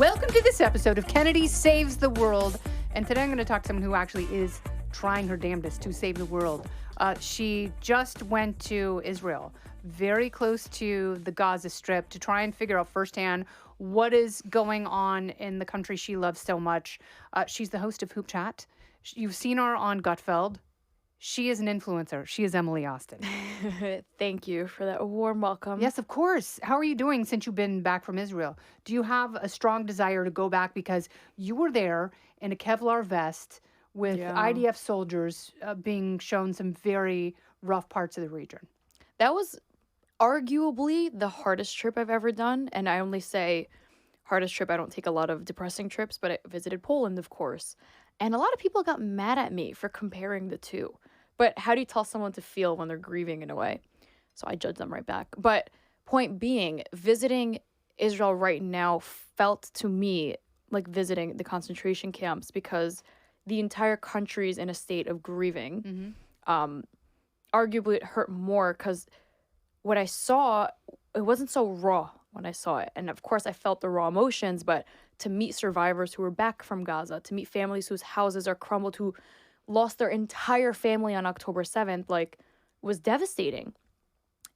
Welcome to this episode of Kennedy Saves the World. And today I'm going to talk to someone who actually is trying her damnedest to save the world. She just went to Israel, very close to the Gaza Strip, to try and figure out firsthand what is going on in the country she loves so much. She's the host of Hoop Chat. You've seen her on Gutfeld. She is an influencer. She is Emily Austin. Thank you for that warm welcome. Yes, of course. How are you doing since you've been back from Israel? Do you have a strong desire to go back because you were there in a Kevlar vest with IDF soldiers being shown some very rough parts of the region? That was arguably the hardest trip I've ever done. And I only say hardest trip. I don't take a lot of depressing trips, but I visited Poland, of course. And a lot of people got mad at me for comparing the two. But how do you tell someone to feel when they're grieving in a way? So I judge them right back. But point being, visiting Israel right now felt to me like visiting the concentration camps because the entire country is in a state of grieving. Arguably, it hurt more because what I saw, it wasn't so raw when I saw it. And of course, I felt the raw emotions, but to meet survivors who were back from Gaza, to meet families whose houses are crumbled, who lost their entire family on October 7th, like, was devastating.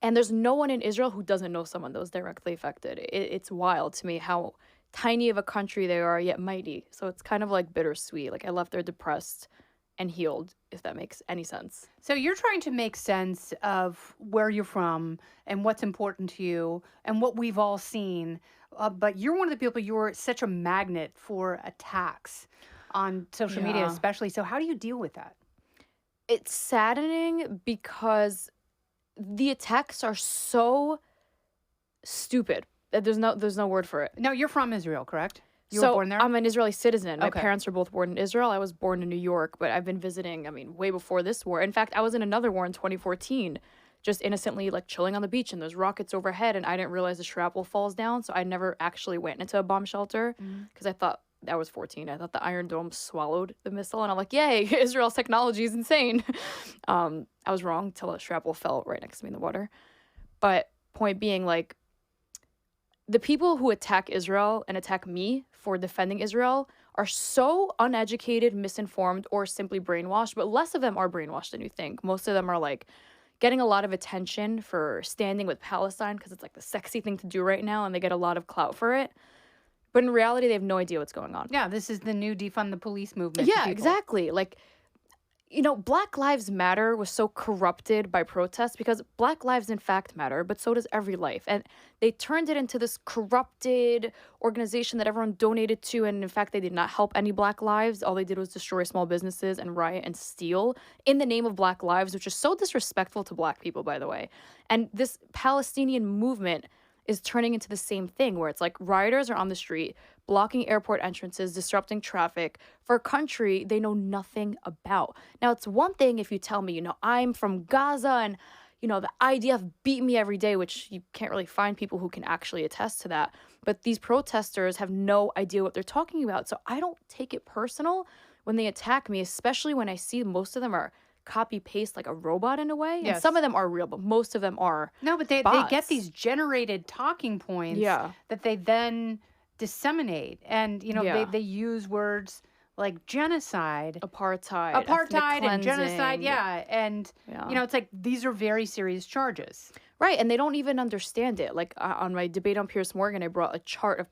And there's no one in Israel who doesn't know someone that was directly affected. It's wild to me how tiny of a country they are, yet mighty. So it's kind of like bittersweet. Like, I left there depressed and healed, if that makes any sense. So you're trying to make sense of where you're from and what's important to you and what we've all seen. But you're one of the people, you're such a magnet for attacks on social media, especially. So how do you deal with that? It's saddening because the attacks are so stupid that there's no word for it. No, you're from Israel, correct? You were born there? I'm an Israeli citizen. My Okay. parents were both born in Israel. I was born in New York, but I've been visiting, way before this war. In fact, I was in another war in 2014, just innocently, like, chilling on the beach, and there's rockets overhead, and I didn't realize the shrapnel falls down, so I never actually went into a bomb shelter, because I thought, I was 14, I thought the Iron Dome swallowed the missile, and I'm like, yay, Israel's technology is insane. I was wrong till a shrapnel fell right next to me in the water. But point being, like, the people who attack Israel and attack me for defending Israel are so uneducated, misinformed, or simply brainwashed, but less of them are brainwashed than you think. Most of them are, like, getting a lot of attention for standing with Palestine because it's, like, the sexy thing to do right now, and they get a lot of clout for it. But in reality, they have no idea what's going on. Yeah, this is the new defund the police movement. Yeah, exactly. Like, Black Lives Matter was so corrupted by protests because Black lives in fact matter, but so does every life. And they turned it into this corrupted organization that everyone donated to. And in fact, they did not help any Black lives. All they did was destroy small businesses and riot and steal in the name of Black lives, which is so disrespectful to Black people, by the way. And this Palestinian movement is turning into the same thing where it's like rioters are on the street, blocking airport entrances, disrupting traffic for a country they know nothing about. Now, it's one thing if you tell me, I'm from Gaza and, the IDF beat me every day, which you can't really find people who can actually attest to that. But these protesters have no idea what they're talking about. So I don't take it personal when they attack me, especially when I see most of them are copy paste like a robot in a way. Yes. And some of them are real, but most of them are No, but they get these generated talking points that they then disseminate. And, they use words like genocide, apartheid and genocide. Yeah. And, it's like these are very serious charges. Right, and they don't even understand it. Like, on my debate on Piers Morgan, I brought a chart of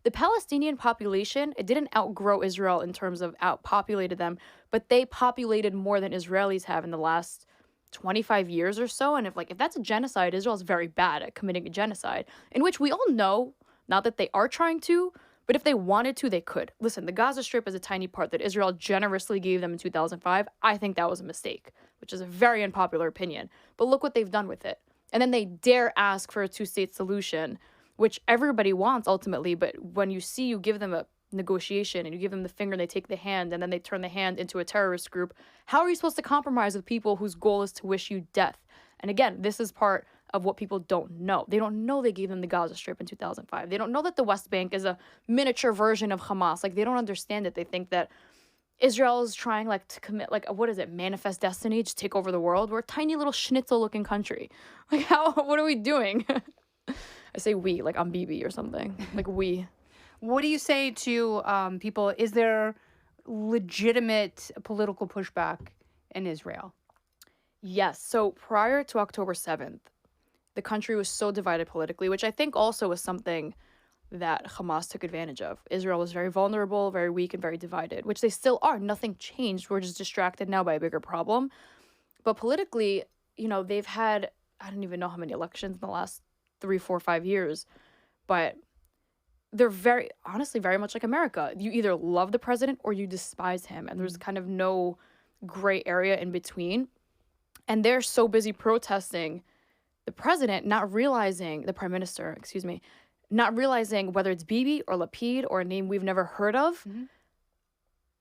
the Palestinian population. It didn't outgrow Israel in terms of outpopulated them, but they populated more than Israelis have in the last 25 years or so. And if that's a genocide, Israel is very bad at committing a genocide, in which we all know, not that they are trying to, but if they wanted to, they could. Listen, the Gaza Strip is a tiny part that Israel generously gave them in 2005. I think that was a mistake, which is a very unpopular opinion. But look what they've done with it. And then they dare ask for a two-state solution, which everybody wants ultimately. But when you give them a negotiation and you give them the finger and they take the hand and then they turn the hand into a terrorist group, how are you supposed to compromise with people whose goal is to wish you death? And again, this is part of what people don't know. They don't know they gave them the Gaza Strip in 2005. They don't know that the West Bank is a miniature version of Hamas. Like, they don't understand it. They think that Israel is trying to commit manifest destiny to take over the world. We're a tiny little schnitzel looking country. What are we doing? I say we, like I'm Bibi or something. Like we. What do you say to people? Is there legitimate political pushback in Israel? Yes. So prior to October 7th, the country was so divided politically, which I think also was something that Hamas took advantage of. Israel was very vulnerable, very weak, and very divided, which they still are. Nothing changed. We're just distracted now by a bigger problem. But politically, they've had, I don't even know how many elections in the last 3, 4, 5 years, but they're very, honestly, very much like America. You either love the president or you despise him, and there's kind of no gray area in between. And they're so busy protesting the president, not realizing, the prime minister, excuse me, not realizing whether it's Bibi or Lapid or a name we've never heard of.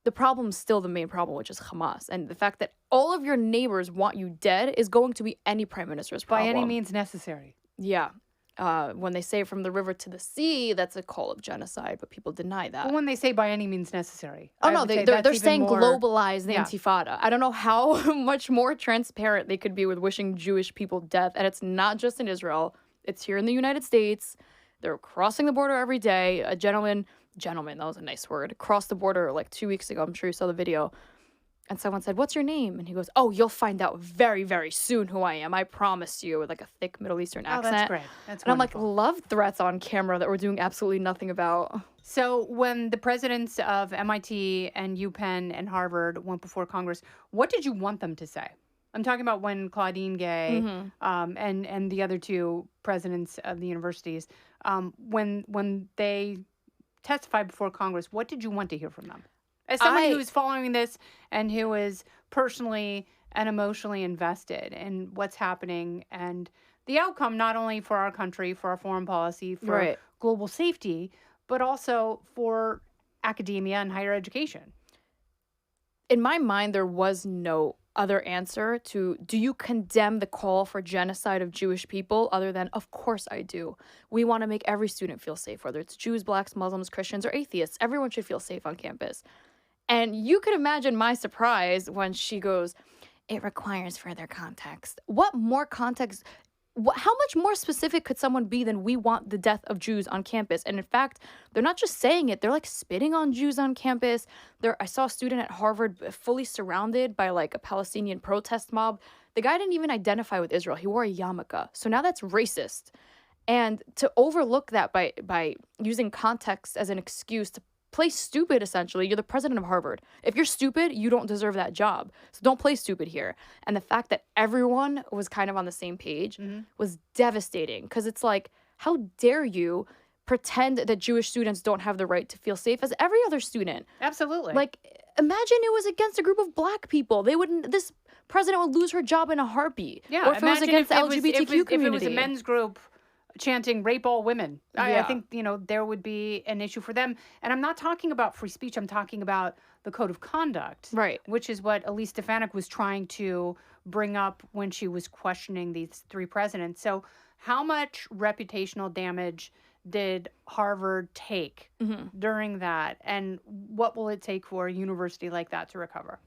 The problem's still the main problem, which is Hamas. And the fact that all of your neighbors want you dead is going to be any prime minister's problem. By any means necessary. Yeah. When they say from the river to the sea, that's a call of genocide, but people deny that. But when they say by any means necessary. Oh, no, they're saying globalize the Intifada. I don't know how much more transparent they could be with wishing Jewish people death. And it's not just in Israel. It's here in the United States. They're crossing the border every day. A gentleman, that was a nice word, crossed the border like 2 weeks ago. I'm sure you saw the video. And someone said, "What's your name?" And he goes, "Oh, you'll find out very, very soon who I am. I promise you," with like a thick Middle Eastern accent. Oh, that's great. That's and wonderful. I'm like, love threats on camera that we're doing absolutely nothing about. So when the presidents of MIT and UPenn and Harvard went before Congress, what did you want them to say? I'm talking about when Claudine Gay and the other two presidents of the universities, when they testified before Congress, what did you want to hear from them? As someone who's following this and who is personally and emotionally invested in what's happening and the outcome, not only for our country, for our foreign policy, for global safety, but also for academia and higher education. In my mind, there was no other answer to, do you condemn the call for genocide of Jewish people, other than, of course I do. We want to make every student feel safe, whether it's Jews, blacks, Muslims, Christians, or atheists. Everyone should feel safe on campus. And you could imagine my surprise when she goes, "It requires further context." What more context? How much more specific could someone be than we want the death of Jews on campus? And in fact, they're not just saying it, they're like spitting on Jews on campus. I saw a student at Harvard fully surrounded by like a Palestinian protest mob. The guy didn't even identify with Israel. He wore a yarmulke. So now that's racist. And to overlook that by using context as an excuse to play stupid, essentially. You're the president of Harvard. If you're stupid, you don't deserve that job. So don't play stupid here. And the fact that everyone was kind of on the same page was devastating, because it's like, how dare you pretend that Jewish students don't have the right to feel safe as every other student? Absolutely. Like, imagine it was against a group of black people. This president would lose her job in a heartbeat. Yeah, or if it was against the LGBTQ community. If it was a men's group chanting "rape all women," I think there would be an issue for them. And I'm not talking about free speech. I'm talking about the code of conduct, right? Which is what Elise Stefanik was trying to bring up when she was questioning these three presidents. So, how much reputational damage did Harvard take during that, and what will it take for a university like that to recover?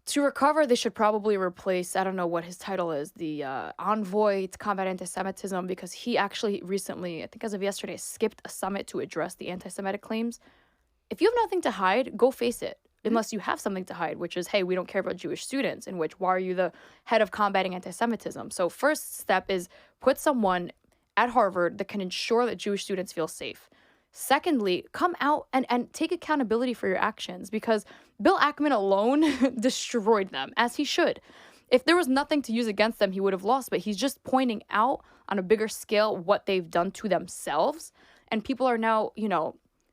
To recover, they should probably replace, I don't know what his title is, the envoy to combat anti-Semitism, because he actually recently, I think as of yesterday, skipped a summit to address the anti-Semitic claims. If you have nothing to hide, go face it. Unless you have something to hide, which is, hey, we don't care about Jewish students, in which, why are you the head of combating anti-Semitism? So first step is put someone at Harvard that can ensure that Jewish students feel safe. Secondly, come out and take accountability for your actions, because Bill Ackman alone destroyed them, as he should. If there was nothing to use against them, he would have lost, but he's just pointing out on a bigger scale what they've done to themselves. And people are now,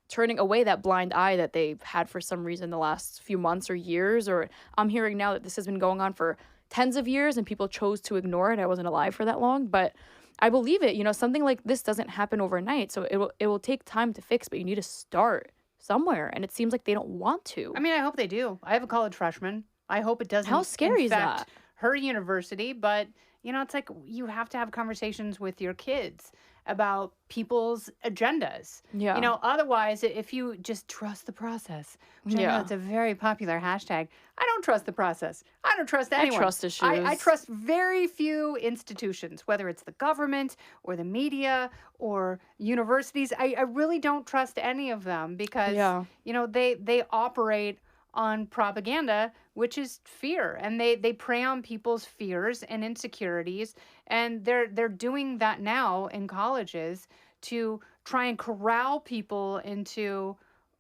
turning away that blind eye that they've had for some reason the last few months or years. Or I'm hearing now that this has been going on for tens of years and people chose to ignore it. I wasn't alive for that long, but I believe it. Something like this doesn't happen overnight. So it will take time to fix, but you need to start somewhere. And it seems like they don't want to. I mean, I hope they do. I have a college freshman. I hope it doesn't How scary is infect that? her university. But, it's like you have to have conversations with your kids about people's agendas. Yeah. Otherwise, if you just trust the process, which I know Yeah. it's a very popular hashtag, I don't trust the process. I don't trust I anyone. trust I issues. trust very few institutions, whether it's the government or the media or universities. I really don't trust any of them because, Yeah. they operate on propaganda, which is fear, and they prey on people's fears and insecurities, and they're doing that now in colleges to try and corral people into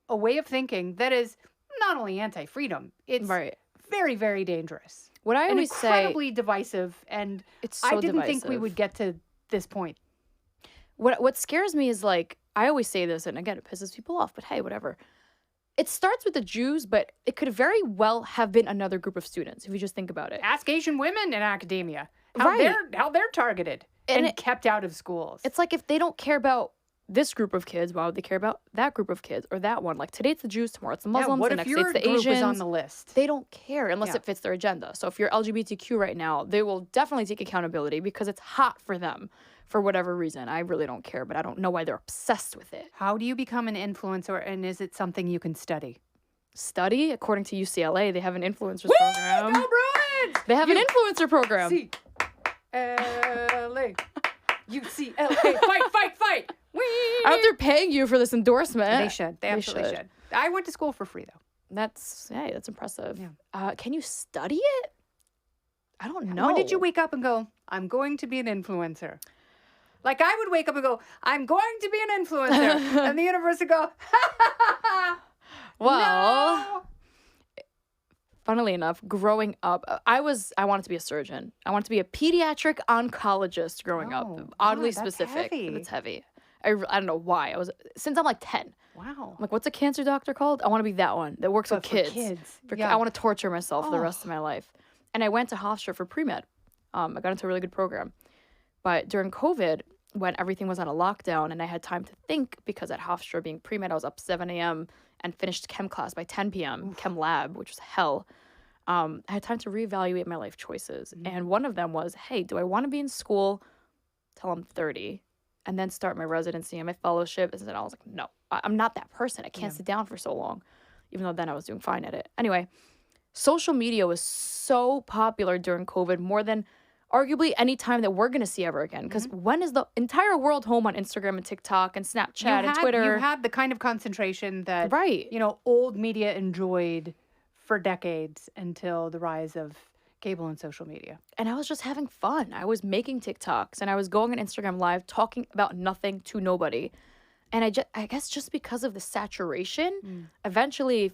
a way of thinking that is not only anti-freedom, it's Right. very, very dangerous What I and always say, incredibly divisive. And it's I so didn't think we divisive. would get to this point. What scares me is like I always say this, and again, it pisses people off, but hey, whatever. It starts with the Jews, but it could very well have been another group of students if you just think about it. Ask Asian women in academia Right. how they're targeted And and kept out of schools. It's like if they don't care about this group of kids, why would they care about that group of kids or that one? Like today it's the Jews, tomorrow it's the Muslims, what the if next day your it's the group Asians. is on the list? They don't care unless Yeah. it fits their agenda. So if you're LGBTQ right now, they will definitely take accountability because it's hot for them for whatever reason. I really don't care, but I don't know why they're obsessed with it. How do you become an influencer, and is it something you can study? Study, according to UCLA, they have an influencers Woo! program. Go Bruins! They have an influencer program. UCLA. UCLA. Fight. Whee! I don't know if they're paying you for this endorsement. They should. They absolutely should. I went to school for free, though. That's impressive. Yeah. Can you study it? I don't know. When did you wake up and go, I'm going to be an influencer? Like I would wake up and go, I'm going to be an influencer. And the universe would go, Well, no. funnily enough, growing up, I wanted to be a surgeon. I wanted to be a pediatric oncologist growing up. Oh, Oddly wow, that's specific. heavy. It's heavy. I don't know why. Since I'm like 10. Wow. I'm like, what's a cancer doctor called? I want to be that one that works But with for kids. kids, For yeah. I want to torture myself for the rest Oh. of my life. And I went to Hofstra for pre-med. I got into a really good program. But during COVID, when everything was on a lockdown and I had time to think, because at Hofstra being pre-med, I was up 7 a.m. and finished chem class by 10 p.m., chem lab, which was hell. I had time to reevaluate my life choices. And one of them was, hey, do I want to be in school till I'm 30 and then start my residency and my fellowship? And then I was like, no, I'm not that person. I can't sit down for so long, even though then I was doing fine at it. Anyway, social media was so popular during COVID, more than arguably any time that we're going to see ever again. Because when is the entire world home on Instagram and TikTok and Snapchat and Twitter? You had the kind of concentration that, Right. old media enjoyed for decades until the rise of cable and social media. And I was just having fun. I was making TikToks and I was going on Instagram Live talking about nothing to nobody. And I guess just because of the saturation, eventually,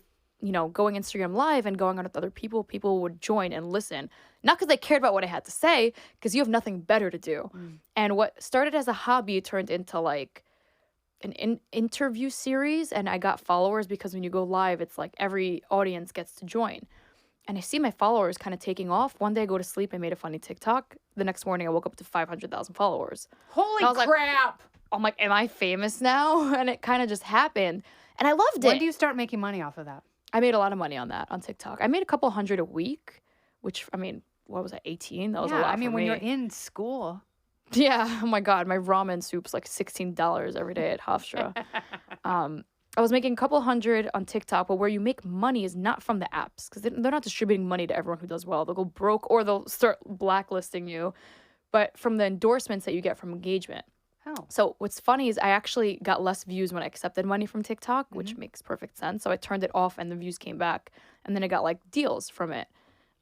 going Instagram Live and going on with other people would join and listen. Not because they cared about what I had to say, because you have nothing better to do. And what started as a hobby turned into like an interview series, and I got followers because when you go live, it's like every audience gets to join. And I see my followers kind of taking off. One day I go to sleep, I made a funny TikTok. The next morning I woke up to 500,000 followers. Holy I was like, crap! I'm like, am I famous now? And it kind of just happened. And I loved When it. do you start making money off of that? I made a lot of money on that, on TikTok. I made a couple hundred a week, which, I mean, what was I, 18? That was a lot for when me. you're in school. Yeah. Oh my God. My ramen soup's like $16 every day at Hofstra. I was making a couple hundred on TikTok, but where you make money is not from the apps, because they're not distributing money to everyone who does well. They'll go broke or they'll start blacklisting you, but from the endorsements that you get from engagement. Oh. So what's funny is I actually got less views when I accepted money from TikTok, which makes perfect sense. So I turned it off and the views came back, and then I got like deals from it.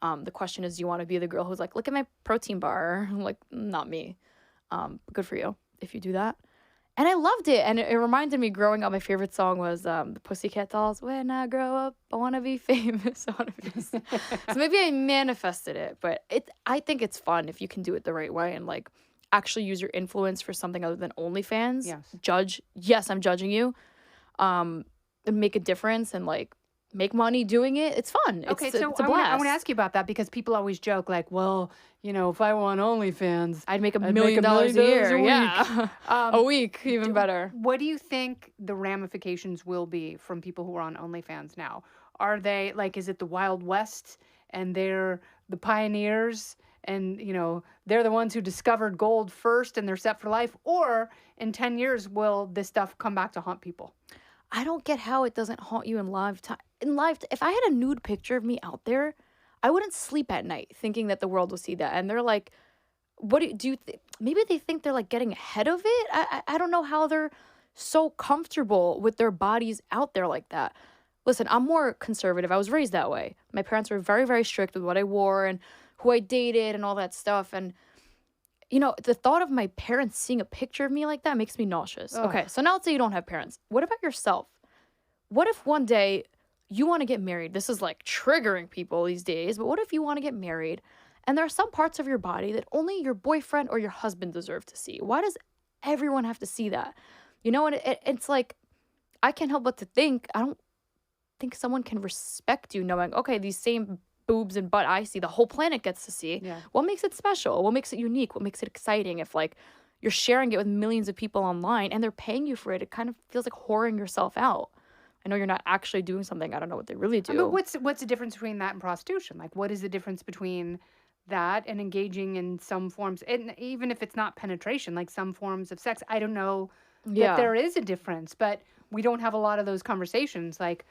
The question is, do you want to be the girl who's like, look at my protein bar? I'm like, not me. Good for you if you do that. And I loved it. And it reminded me growing up, my favorite song was the Pussycat Dolls. When I grow up, I want to be famous. I want to be. So maybe I manifested it, but I think it's fun if you can do it the right way and like actually use your influence for something other than OnlyFans. Yes. Yes, I'm judging you. And make a difference and like make money doing it. It's fun. Okay, it's so a I want blast. to ask you about that, because people always joke like, well, if I want OnlyFans, I'd make $1 I'd million make $1 a million year. a week. Yeah. A week, even better. What do you think the ramifications will be from people who are on OnlyFans now? Are they like, is it the Wild West and they're the pioneers and they're the ones who discovered gold first and they're set for life, or in 10 years will this stuff come back to haunt people? I don't get how it doesn't haunt you in live time. If I had a nude picture of me out there, I wouldn't sleep at night thinking that the world will see that. And they're like, what do you think? Maybe they think they're like getting ahead of it. I don't know how they're so comfortable with their bodies out there like that. Listen, I'm more conservative. I was raised that way. My parents were very, very strict with what I wore and who I dated and all that stuff. And, the thought of my parents seeing a picture of me like that makes me nauseous. Ugh. Okay, so now let's say you don't have parents. What about yourself? What if one day you want to get married? This is like triggering people these days, but what if you want to get married and there are some parts of your body that only your boyfriend or your husband deserve to see? Why does everyone have to see that? And it's like, I can't help but to think, I don't think someone can respect you knowing, okay, these same boobs and butt I see, the whole planet gets to see. Yeah. What makes it special? What makes it unique? What makes it exciting? If like you're sharing it with millions of people online and they're paying you for it, it kind of feels like whoring yourself out. I know you're not actually doing something. I don't know what they really do. But what's the difference between that and prostitution? Like, what is the difference between that and engaging in some forms, and even if it's not penetration, like some forms of sex? I don't know that there is a difference, but we don't have a lot of those conversations. Like,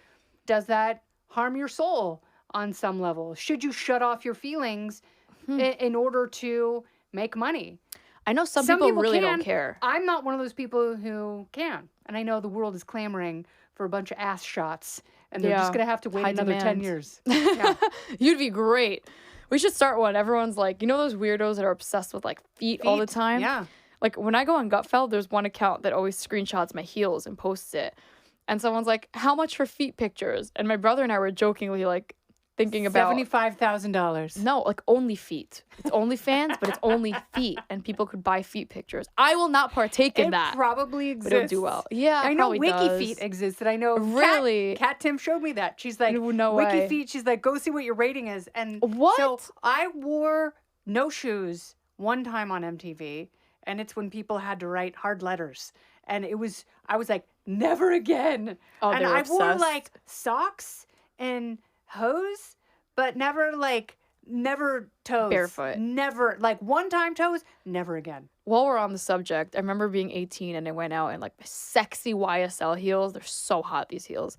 does that harm your soul on some level? Should you shut off your feelings in order to make money? I know some people really don't care. I'm not one of those people who can. And I know the world is clamoring for a bunch of ass shots, and they're just going to have to wait another 10 years. Yeah. You'd be great. We should start one. Everyone's like, those weirdos that are obsessed with like feet all the time? Yeah. Like when I go on Gutfeld, there's one account that always screenshots my heels and posts it. And someone's like, how much for feet pictures? And my brother and I were jokingly like thinking about $75,000. No, like only feet. It's OnlyFans, but it's only feet, and people could buy feet pictures. I will not partake in that. It probably exists. But it'll do well. Yeah, I know WikiFeet exists, and I know really. Kat Tim showed me that. She's like, no way. WikiFeet. She's like, go see what your rating is. And what? So I wore no shoes one time on MTV, and it's when people had to write hard letters, and I was like, never again. Oh, and I wore like socks and hose, but never toes. Barefoot. Never, like one time toes, never again. While we're on the subject, I remember being 18 and I went out in like my sexy YSL heels. They're so hot, these heels.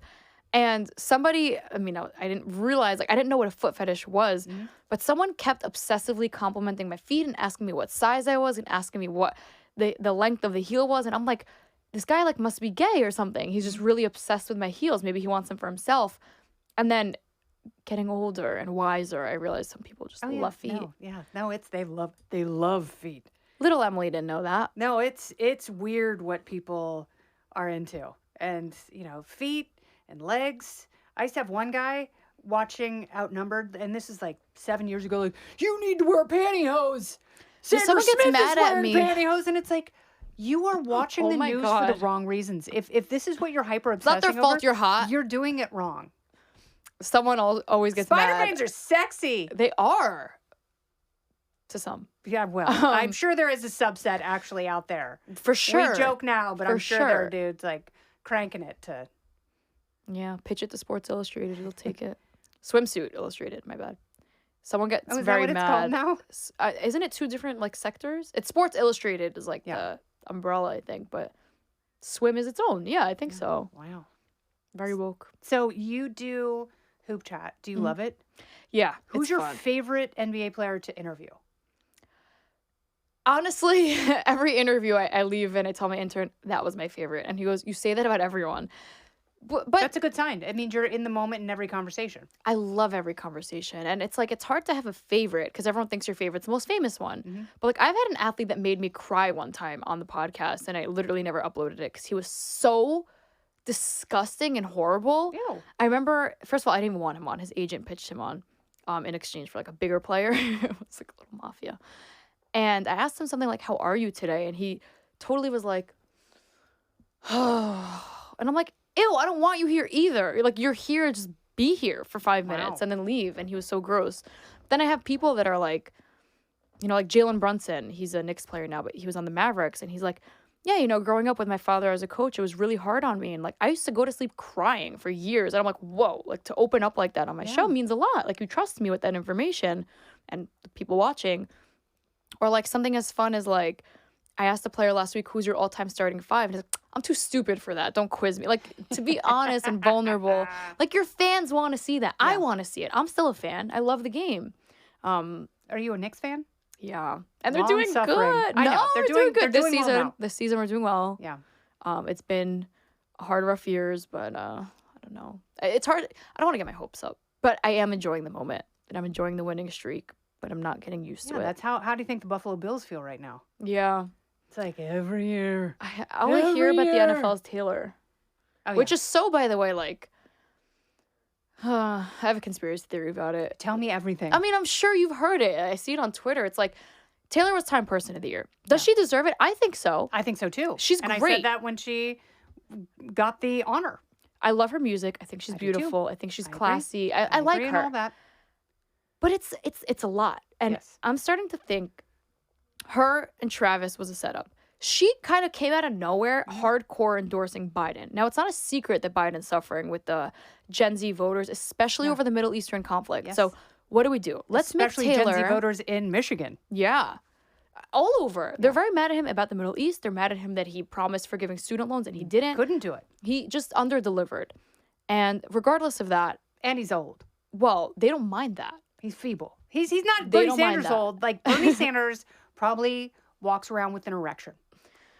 And somebody, I didn't realize, I didn't know what a foot fetish was, but someone kept obsessively complimenting my feet and asking me what size I was and asking me what the length of the heel was. And I'm like, this guy must be gay or something. He's just really obsessed with my heels. Maybe he wants them for himself. And then getting older and wiser, I realized some people just love feet. No, they love feet. Little Emily didn't know that. No, it's weird what people are into. And, feet and legs. I used to have one guy watching Outnumbered, and this is like 7 years ago, like, you need to wear pantyhose. Someone gets mad at me. Pantyhose, and it's like, you are watching the news for the wrong reasons. If this is what you're hyper obsessing over, it's not their fault you're hot. You're doing it wrong. Someone always gets mad. Spider-Brains are sexy. They are. To some. Yeah, well, I'm sure there is a subset actually out there. For sure. We joke now, but I'm sure there are dudes cranking it to... Yeah, pitch it to Sports Illustrated. It'll take it. Swimsuit Illustrated, my bad. Someone gets is very that what mad. It's called now? Isn't it two different sectors? It's Sports Illustrated is the umbrella, I think, but Swim is its own. Yeah, I think so. Wow. Very woke. So you do Hoop Chat. Do you love it? Yeah. Who's your favorite NBA player to interview? Honestly, every interview I leave and I tell my intern, that was my favorite. And he goes, you say that about everyone. But that's a good sign. It means you're in the moment in every conversation. I love every conversation. And it's it's hard to have a favorite because everyone thinks your favorite's the most famous one. Mm-hmm. But I've had an athlete that made me cry one time on the podcast, and I literally never uploaded it because he was so disgusting and horrible. Ew. I remember, first of all, I didn't even want him on. His agent pitched him on in exchange for a bigger player. It was a little mafia. And I asked him something like, how are you today? And he totally was like, oh. And I'm like, ew, I don't want you here either. You're here, just be here for 5 minutes and then leave. And he was so gross. Then I have people that are like Jalen Brunson. He's a Knicks player now, but he was on the Mavericks. And he's like, yeah, growing up with my father as a coach, it was really hard on me. And like, I used to go to sleep crying for years. And I'm like, whoa, like to open up like that on my show means a lot. Like, you trust me with that information and the people watching. Or like something as fun as like, I asked the player last week, who's your all-time starting five? And he's like, I'm too stupid for that. Don't quiz me. Like, to be honest and vulnerable, like your fans want to see that. I want to see it. I'm still a fan. I love the game. Are you a Knicks fan? Yeah. And they're Long doing suffering. good. I know. No, They're we're doing they're good this doing well season. now. This season we're doing well. Yeah. It's been hard, rough years, but I don't know. It's hard. I don't want to get my hopes up, but I am enjoying the moment and I'm enjoying the winning streak, but I'm not getting used to it. That's how do you think the Buffalo Bills feel right now? Yeah. It's like every year. I only hear about the NFL's Taylor, which is so, by the way, like, I have a conspiracy theory about it. Tell me everything. I mean, I'm sure you've heard it. I see it on Twitter. It's like, Taylor was Time Person of the Year. Does she deserve it? I think so. I think so too. She's and great. I said that when she got the honor. I love her music. I think she's beautiful. I think she's classy. I like her. All that. But it's a lot. And I'm starting to think her and Travis was a setup. She kind of came out of nowhere, hardcore endorsing Biden. Now, it's not a secret that Biden's suffering with the Gen Z voters, especially over the Middle Eastern conflict. Yes. So what do? Let's especially make Taylor... Gen Z voters in Michigan. Yeah. All over. They're very mad at him about the Middle East. They're mad at him that he promised forgiving student loans and he didn't. Couldn't do it. He just under-delivered. And regardless of that... And he's old. Well, they don't mind that. He's feeble. He's not Bernie Sanders old. Like, Bernie Sanders probably walks around with an erection.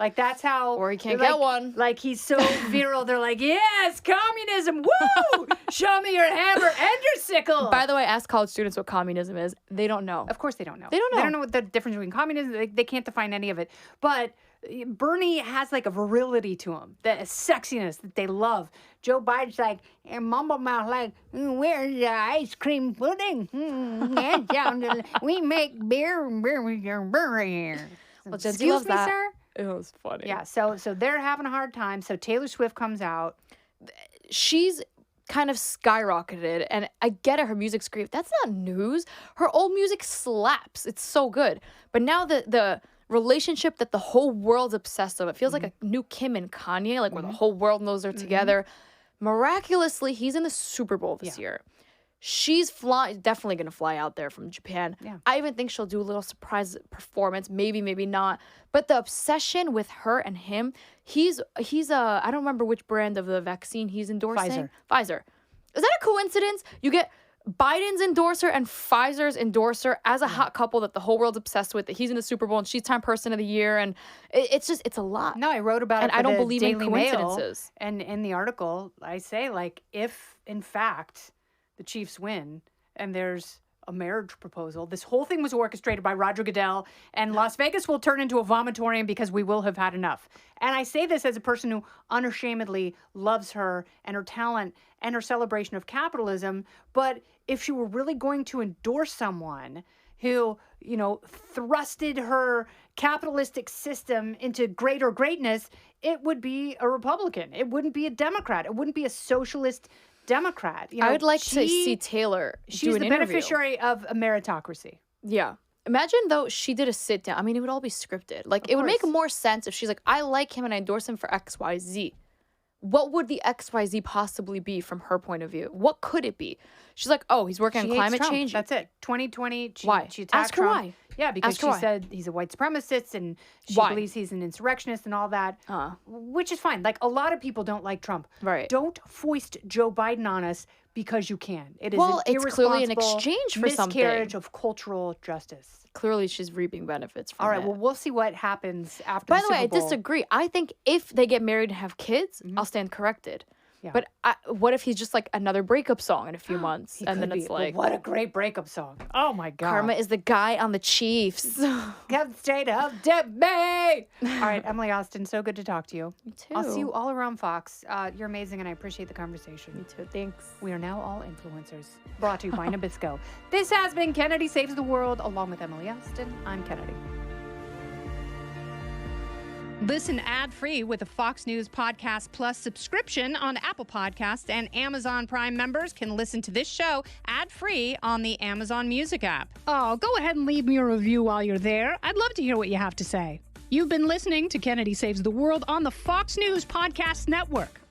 Like, that's how... Or he can't get one. Like, he's so virile. They're like, yes, communism. Woo! Show me your hammer and your sickle. By the way, ask college students what communism is. They don't know. Of course they don't know. They don't know. They don't know what the difference between communism... They can't define any of it. But Bernie has, like, a virility to him. A sexiness that they love. Joe Biden's like, and mumble mouth like, where's the ice cream pudding? We make beer. Well, Gen Z Excuse loves me, that. sir? It was funny. Yeah, so they're having a hard time. So Taylor Swift comes out. She's kind of skyrocketed, and I get it, her music's great. That's not news. Her old music slaps. It's so good. But now the relationship that the whole world's obsessed with, it feels like a new Kim and Kanye, like where the whole world knows they're together. Miraculously, he's in the Super Bowl this year. She's definitely going to fly out there from Japan. Yeah. I even think she'll do a little surprise performance, maybe not. But the obsession with her and him, he's I don't remember which brand of the vaccine he's endorsing. Pfizer. Is that a coincidence? You get Biden's endorser and Pfizer's endorser as a hot couple that the whole world's obsessed with, that he's in the Super Bowl and she's Time Person of the Year. And it's a lot. No, I wrote about it and for I don't the believe Daily in coincidences. Mail, and in the article, I say, like, if, in fact, the Chiefs win and there's a marriage proposal, this whole thing was orchestrated by Roger Goodell, and Las Vegas will turn into a vomitorium because we will have had enough. And I say this as a person who unashamedly loves her and her talent and her celebration of capitalism. But if she were really going to endorse someone who, thrusted her capitalistic system into greater greatness, it would be a Republican. It wouldn't be a Democrat. It wouldn't be a socialist Democrat. I would like to see Taylor do an She's the interview. beneficiary of a meritocracy. Yeah. Imagine, though, she did a sit down. I mean, it would all be scripted. Like, it would make more sense if she's like, I like him and I endorse him for XYZ. What would the XYZ possibly be from her point of view? What could it be? She's like, oh, he's working on climate change. That's it. 2020. Why? She attacked Ask her Trump. why. Yeah, because Ask her she why. said he's a white supremacist and she Why? believes he's an insurrectionist and all that, which is fine. Like, a lot of people don't like Trump. Right. Don't foist Joe Biden on us because you can. It is it's clearly an irresponsible exchange for miscarriage something. of cultural justice. Clearly, she's reaping benefits from All right, it. well, we'll see what happens after By the the way, I Super Bowl. disagree. I think if they get married and have kids, I'll stand corrected. Yeah. But what if he's just like another breakup song in a few months? He And could then it's be, but like, what a great breakup song. Oh, my God. Karma is the guy on the Chiefs. Captain State of Debate. All right, Emily Austin, so good to talk to you. Me too. I'll see you all around Fox. You're amazing, and I appreciate the conversation. Me too. Thanks. We are now all influencers. Brought to you by Nabisco. This has been Kennedy Saves the World, along with Emily Austin. I'm Kennedy. Listen ad-free with a Fox News Podcast Plus subscription on Apple Podcasts, and Amazon Prime members can listen to this show ad-free on the Amazon Music app. Oh, go ahead and leave me a review while you're there. I'd love to hear what you have to say. You've been listening to Kennedy Saves the World on the Fox News Podcast Network.